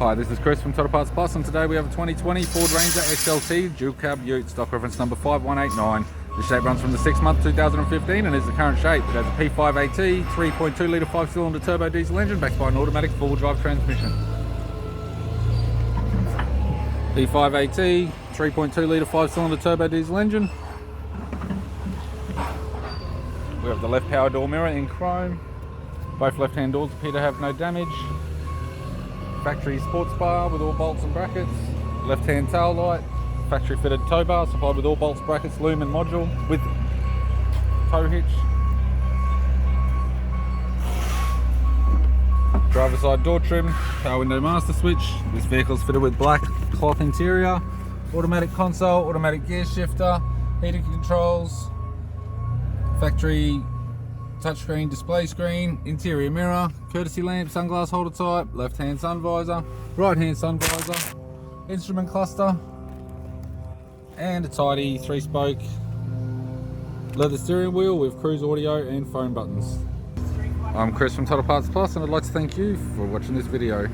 Hi, this is Chris from Total Parts Plus, and today we have a 2020 Ford Ranger XLT dual cab ute, stock reference number 5189. The shape runs from the 6th month 2015 and is the current shape. It has a P5AT 3.2 litre 5-cylinder turbo diesel engine backed by an automatic 4-wheel drive transmission. P5AT 3.2 litre 5-cylinder turbo diesel engine. We have the left power door mirror in chrome. Both left-hand doors appear to have no damage. Factory sports bar with all bolts and brackets. Left-hand tail light. Factory fitted tow bar supplied with all bolts, brackets, loom and module with tow hitch. Driver side door trim. Power window master switch. This vehicle is fitted with black cloth interior. Automatic console, automatic gear shifter, heating controls. Factory touchscreen display screen, interior mirror, courtesy lamp, sunglass holder type, left hand sun visor, right hand sun visor, instrument cluster, and a tidy 3-spoke leather steering wheel with cruise audio and phone buttons. I'm Chris from Total Parts Plus, and I'd like to thank you for watching this video.